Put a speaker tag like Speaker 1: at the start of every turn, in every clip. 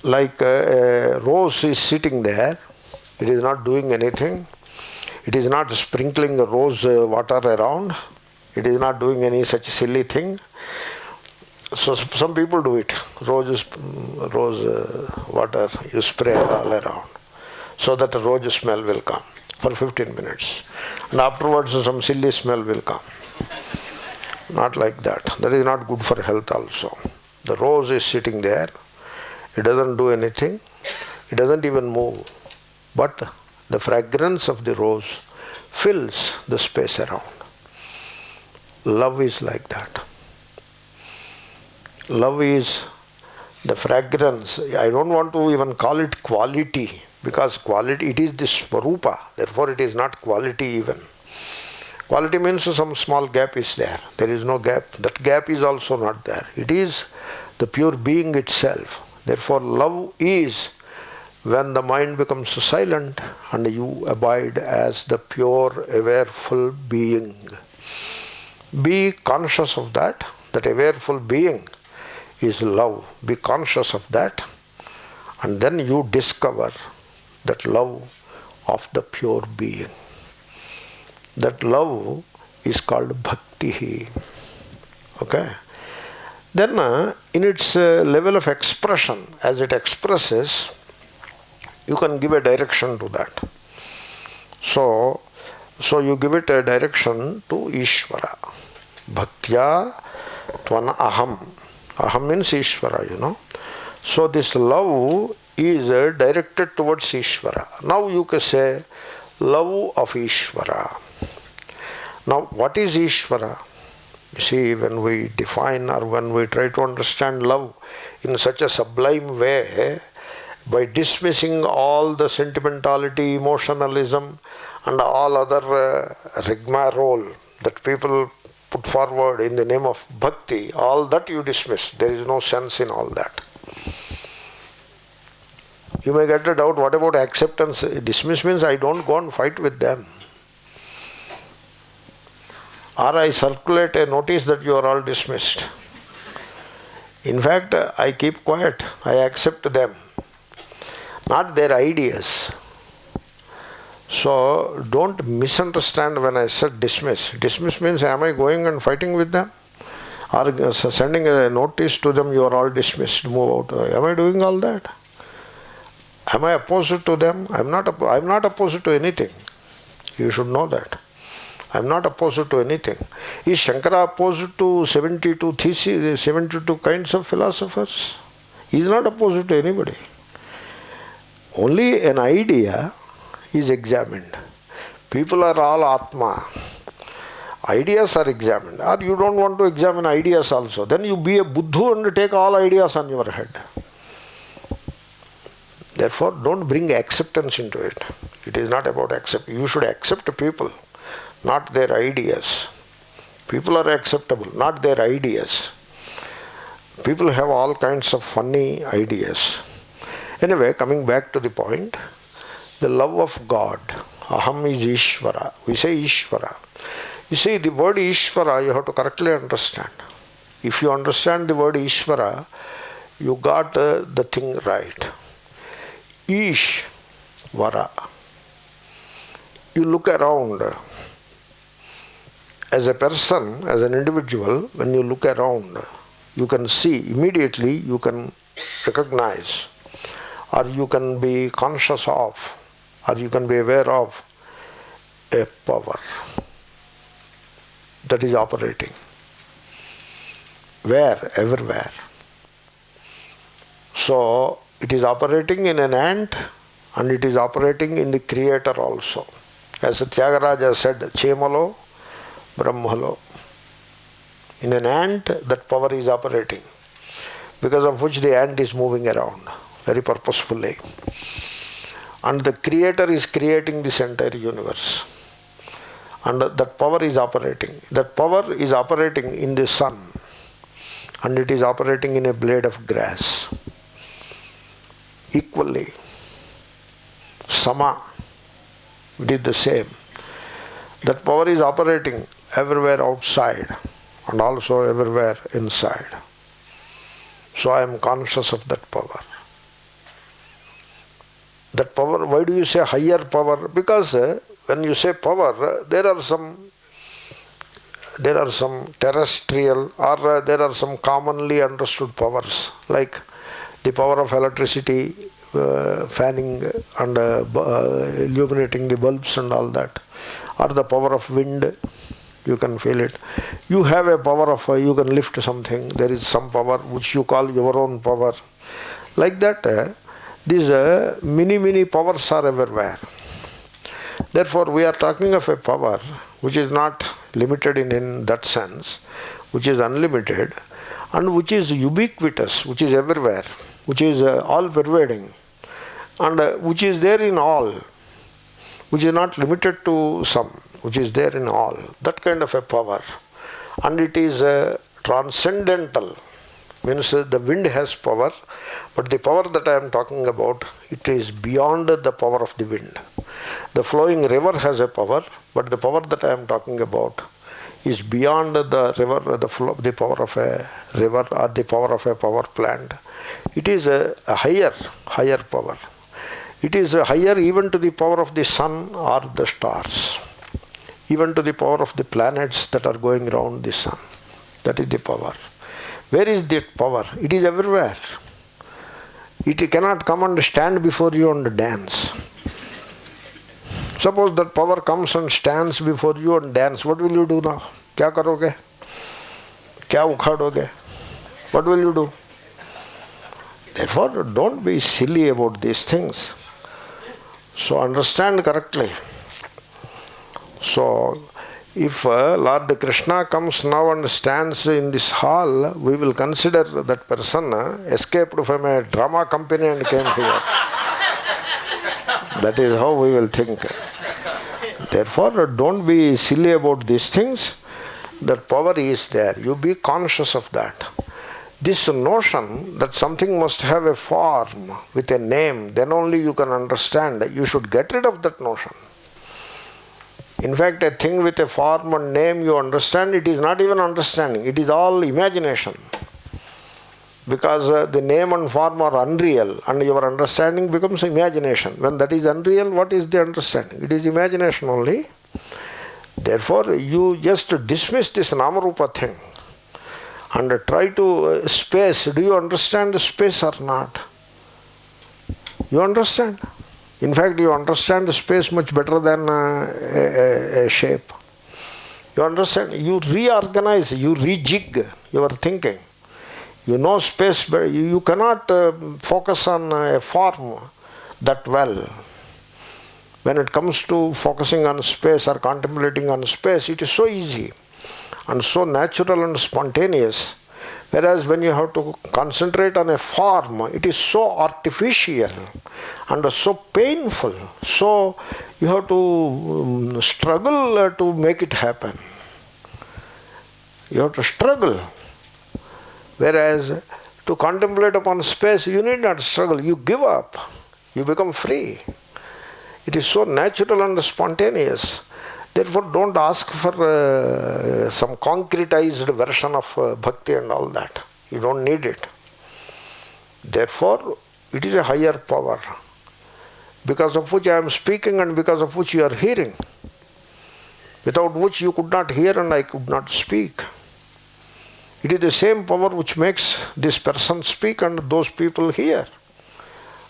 Speaker 1: like a rose is sitting there, it is not doing anything, it is not sprinkling rose water around, it is not doing any such silly thing. So some people do it, rose water you spray all around, so that a rose smell will come for 15 minutes. And afterwards some silly smell will come. Not like that. That is not good for health also. The rose is sitting there, it doesn't do anything, it doesn't even move. But the fragrance of the rose fills the space around. Love is like that. Love is the fragrance. I don't want to even call it quality, because quality, it is the swarupa, therefore it is not quality even. Quality means some small gap is there. There is no gap. That gap is also not there. It is the pure being itself. Therefore love is when the mind becomes silent and you abide as the pure, awareful being. Be conscious of that. That awareful being is love. Be conscious of that. And then you discover that love of the pure being. That love is called bhakti. Okay? Then in its level of expression, as it expresses, you can give a direction to that. So you give it a direction to Ishvara. Bhaktya tvan aham. Aham means Ishvara, you know. So this love is directed towards Ishvara. Now you can say love of Ishvara. Now what is Ishvara? You see, when we define or when we try to understand love in such a sublime way, by dismissing all the sentimentality, emotionalism and all other rigmarole that people put forward in the name of bhakti, all that you dismiss. There is no sense in all that. You may get a doubt, what about acceptance? Dismiss means I don't go and fight with them. Or I circulate a notice that you are all dismissed. In fact, I keep quiet. I accept them, not their ideas. So don't misunderstand when I said dismiss. Dismiss means, am I going and fighting with them? Or sending a notice to them, you are all dismissed, move out. Am I doing all that? Am I opposed to them? I am not opposed to anything. You should know that. I am not opposed to anything. Is Shankara opposed to 72 theses, 72 kinds of philosophers? He is not opposed to anybody. Only an idea is examined. People are all Atma. Ideas are examined. Or you don't want to examine ideas also. Then you be a Buddha and take all ideas on your head. Therefore, don't bring acceptance into it. It is not about accept. You should accept people, not their ideas. People are acceptable, not their ideas. People have all kinds of funny ideas. Anyway, coming back to the point, the love of God. Aham is Ishvara. We say Ishvara. You see, the word Ishvara you have to correctly understand. If you understand the word Ishvara, you got the thing right. Ishvara. You look around. As a person, as an individual, when you look around, you can see immediately, you can recognize, or you can be conscious of, or you can be aware of a power that is operating. Where? Everywhere. So, it is operating in an ant and it is operating in the Creator also. As Tyagaraja said, Chemalo, Brahmalo. In an ant, that power is operating, because of which the ant is moving around very purposefully. And the Creator is creating this entire universe. And that power is operating. That power is operating in the sun. And it is operating in a blade of grass. Equally. Sama. It is the same. That power is operating everywhere outside and also everywhere inside. So I am conscious of that power. That power, why do you say higher power? Because when you say power, there are some terrestrial or there are some commonly understood powers, like the power of electricity, fanning and illuminating the bulbs and all that, or the power of wind, you can feel it. You have a power of, you can lift something, there is some power which you call your own power. Like that, these many powers are everywhere. Therefore, we are talking of a power which is not limited in that sense, which is unlimited, and which is ubiquitous, which is everywhere, which is all-pervading, and which is there in all, which is not limited to some, which is there in all. That kind of a power. And it is transcendental. Means the wind has power, but the power that I am talking about, it is beyond the power of the wind. The flowing river has a power, but the power that I am talking about is beyond the river, the power of a river or the power of a power plant. It is a higher power. It is higher even to the power of the sun or the stars, even to the power of the planets that are going around the sun. That is the power. Where is that power? It is everywhere. It cannot come and stand before you and dance. Suppose that power comes and stands before you and dance, what will you do now? Kya karoge? Kya ukhadoge? What will you do? Therefore, don't be silly about these things. So understand correctly. So, if Lord Krishna comes now and stands in this hall, we will consider that person escaped from a drama company and came here. That is how we will think. Therefore, don't be silly about these things. That power is there. You be conscious of that. This notion that something must have a form with a name, then only you can understand. You should get rid of that notion. In fact, a thing with a form and name, you understand, it is not even understanding. It is all imagination. Because the name and form are unreal and your understanding becomes imagination. When that is unreal, what is the understanding? It is imagination only. Therefore, you just dismiss this Namarupa thing and try to space. Do you understand the space or not? You understand? In fact, you understand the space much better than a shape. You understand? You reorganize, you rejig your thinking. You know space, but you cannot focus on a form that well. When it comes to focusing on space or contemplating on space, it is so easy and so natural and spontaneous. Whereas when you have to concentrate on a form, it is so artificial and so painful. So you have to struggle to make it happen. You have to struggle. Whereas to contemplate upon space, you need not struggle. You give up. You become free. It is so natural and spontaneous. Therefore, don't ask for some concretized version of bhakti and all that. You don't need it. Therefore, it is a higher power, because of which I am speaking and because of which you are hearing, without which you could not hear and I could not speak. It is the same power which makes this person speak and those people hear.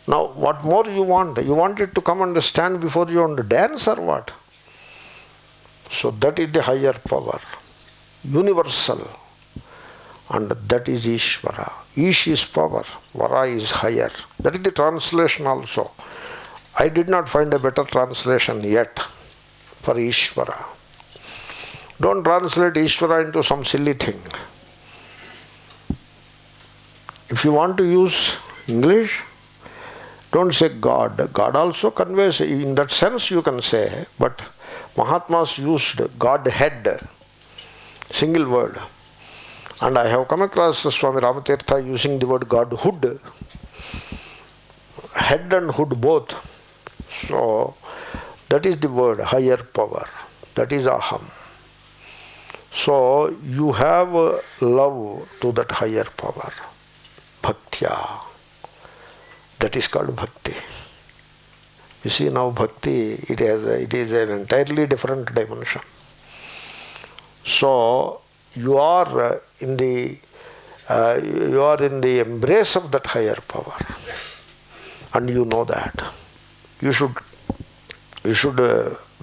Speaker 1: Now, what more you want? You want it to come and stand before you and dance or what? So that is the higher power, universal, and that is Ishvara. Ish is power, Vara is higher. That is the translation also. I did not find a better translation yet for Ishvara. Don't translate Ishvara into some silly thing. If you want to use English, don't say God. God also conveys, in that sense you can say, but Mahatmas used Godhead, single word. And I have come across Swami Ramatirtha using the word Godhood, head and hood both. So that is the word, higher power. That is Aham. So you have love to that higher power, Bhaktya. That is called Bhakti. You see now bhakti, it is an entirely different dimension. So you are in the embrace of that higher power, and you know that. You should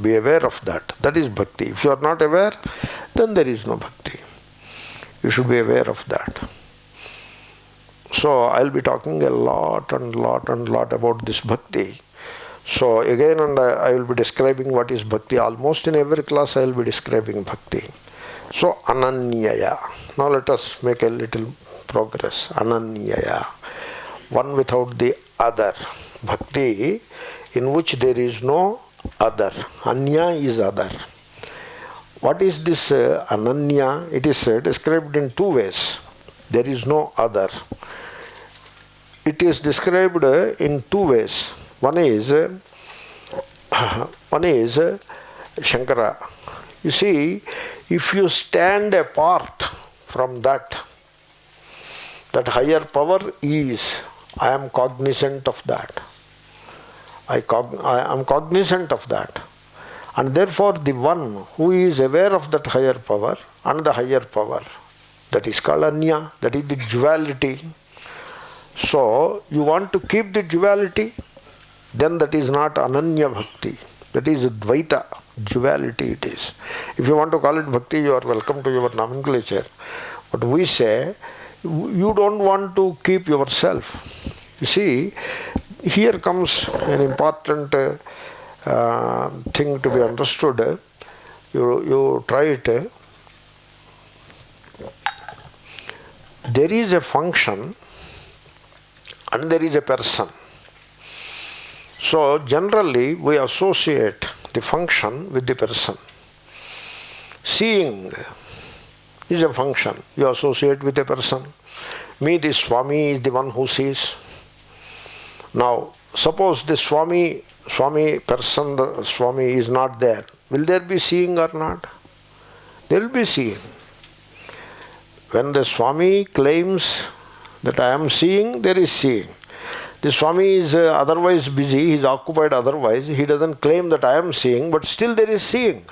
Speaker 1: be aware of that. That is bhakti. If you are not aware, then there is no bhakti. You should be aware of that. So I'll be talking a lot about this bhakti. So again, and I will be describing what is bhakti. Almost in every class I will be describing bhakti. So ananyaya. Now let us make a little progress. Ananyaya. One without the other. Bhakti in which there is no other. Anya is other. What is this ananya? It is described in two ways. There is no other. It is described in two ways. One is Shankara. You see, if you stand apart from that higher power is, I am cognizant of that. I am cognizant of that. And therefore the one who is aware of that higher power and the higher power, that is called Anya, that is the duality. So you want to keep the duality, then that is not Ananya Bhakti. That is Dvaita, duality it is. If you want to call it Bhakti, you are welcome to your nomenclature. But we say, you don't want to keep yourself. You see, here comes an important thing to be understood. You try it. There is a function and there is a person. So generally we associate the function with the person. Seeing is a function. You associate with a person. Me, the Swami, is the one who sees. Now, suppose the Swami person, the Swami is not there. Will there be seeing or not? There will be seeing. When the Swami claims that I am seeing, there is seeing. The Swami is otherwise busy, he is occupied otherwise, he doesn't claim that I am seeing, but still there is seeing.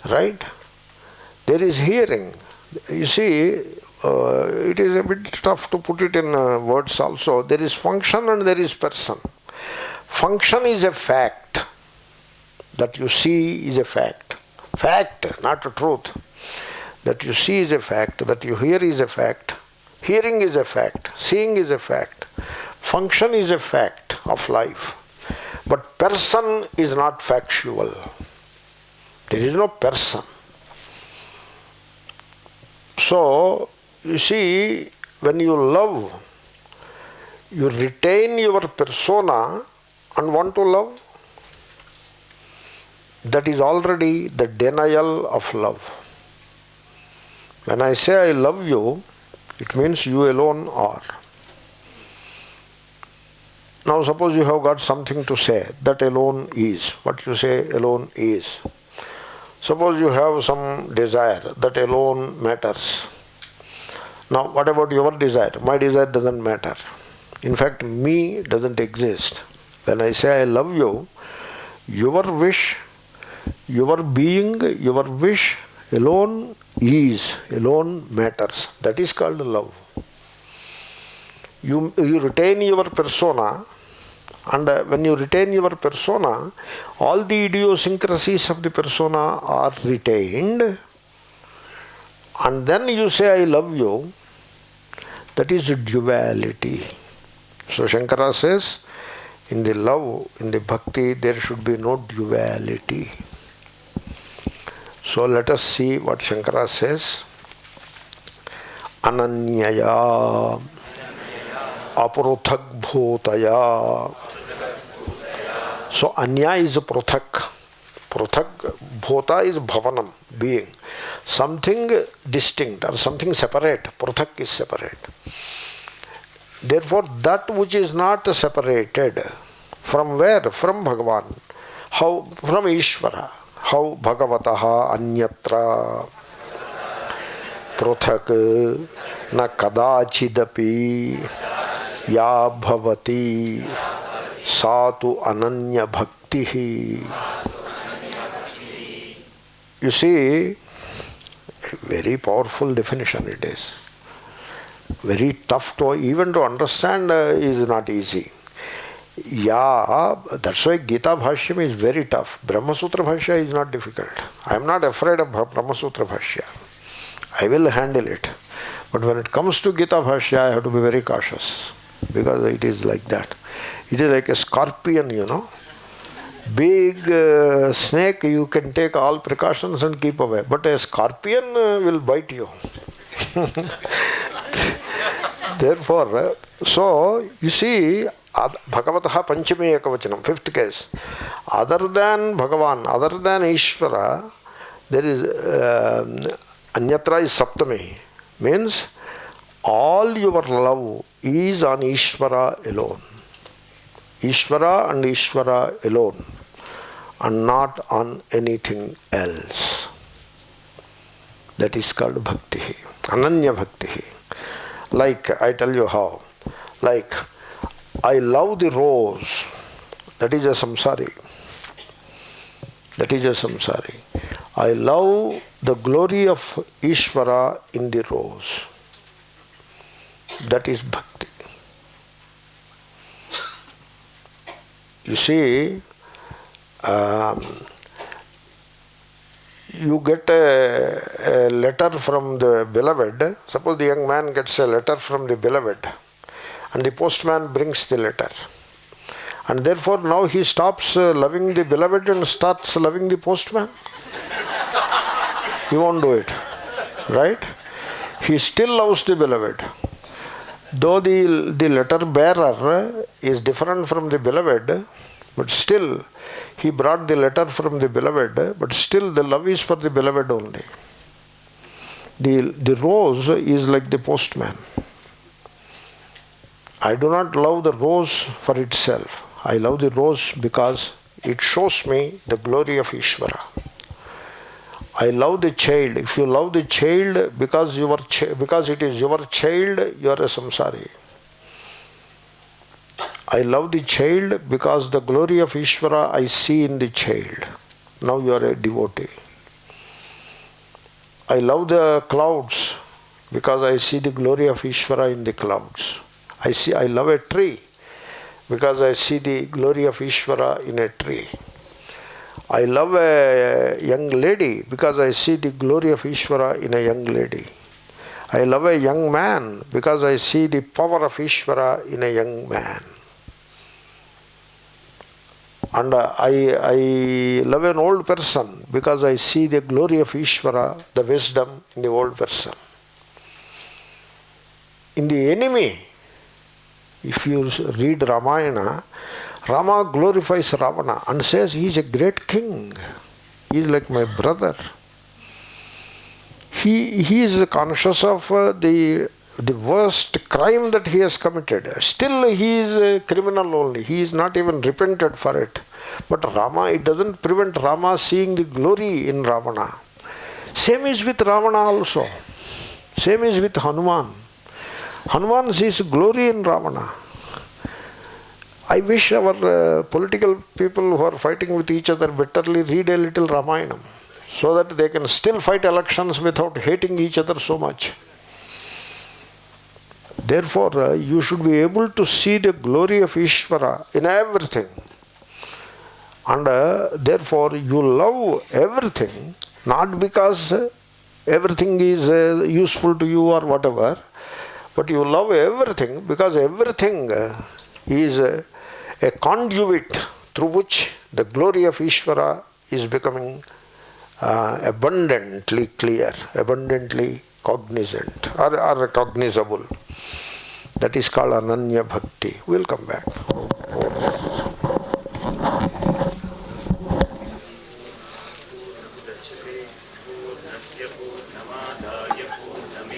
Speaker 1: Right? There is hearing. You see, it is a bit tough to put it in words also. There is function and there is person. Function is a fact. That you see is a fact. Fact, not a truth. That you see is a fact. That you hear is a fact. Hearing is a fact. Seeing is a fact. Function is a fact of life. But person is not factual. There is no person. So, you see, when you love, you retain your persona and want to love. That is already the denial of love. When I say I love you, it means you alone are. Now suppose you have got something to say, that alone is. What you say alone is. Suppose you have some desire, that alone matters. Now what about your desire? My desire doesn't matter. In fact, me doesn't exist. When I say I love you, your wish, your being, your wish alone is, alone matters. That is called love. You retain your persona, and when you retain your persona, all the idiosyncrasies of the persona are retained, and then you say I love you. That is duality. So Shankara says, in the love, in the bhakti, there should be no duality. So let us see what Shankara says. Ananyaya apruthak bhutaya. So anya is pruthak. Pruthak bhuta is bhavanam, being. Something distinct or something separate. Pruthak is separate. Therefore, that which is not separated, from where? From Bhagavan. How? From Ishvara. How? Bhagavataha anyatra pruthak na kadachidapi ya bhavati Satu ananya bhakti. You see, a very powerful definition it is. Very tough to even to understand is not easy. Yeah, that's why Gita Bhashyam is very tough. Brahma Sutra Bhashya is not difficult. I am not afraid of Brahma Sutra Bhashya. I will handle it. But when it comes to Gita Bhashya, I have to be very cautious. Because it is like that. It is like a scorpion, you know. Big snake, you can take all precautions and keep away. But a scorpion will bite you. Therefore, so you see, Bhagavataha Panchami Ekavachanam, fifth case. Other than Bhagavan, other than Ishvara, there is Anyatra is Saptami. Means all your love is on Ishvara alone. Ishvara and Ishvara alone, and not on anything else. That is called Bhakti, Ananya Bhakti. Like, I tell you how. Like, I love the rose. That is a samsari. That is a samsari. I love the glory of Ishvara in the rose. That is Bhakti. You see, you get a letter from the beloved. Suppose the young man gets a letter from the beloved, and the postman brings the letter. And therefore now he stops loving the beloved and starts loving the postman. He won't do it. Right? He still loves the beloved. Though the letter bearer is different from the beloved, but still he brought the letter from the beloved, but still the love is for the beloved only. The rose is like the postman. I do not love the rose for itself. I love the rose because it shows me the glory of Ishvara. I love the child. If you love the child because it is your child, you are a samsari. I love the child because the glory of Ishvara I see in the child. Now you are a devotee. I love the clouds because I see the glory of Ishvara in the clouds. I love a tree because I see the glory of Ishvara in a tree. I love a young lady because I see the glory of Ishvara in a young lady. I love a young man because I see the power of Ishvara in a young man. And I love an old person because I see the glory of Ishvara, the wisdom in the old person. In the enemy, if you read Ramayana, Rama glorifies Ravana and says he is a great king. He is like my brother. He is conscious of the worst crime that he has committed. Still he is a criminal only. He is not even repented for it. But Rama, it doesn't prevent Rama seeing the glory in Ravana. Same is with Ravana also. Same is with Hanuman. Hanuman sees glory in Ravana. I wish our political people who are fighting with each other bitterly read a little Ramayana, so that they can still fight elections without hating each other so much. Therefore, you should be able to see the glory of Ishvara in everything. And therefore, you love everything, not because everything is useful to you or whatever, but you love everything because everything is a conduit through which the glory of Ishvara is becoming abundantly clear, abundantly cognizant or cognizable. That is called Ananya Bhakti. We will come back.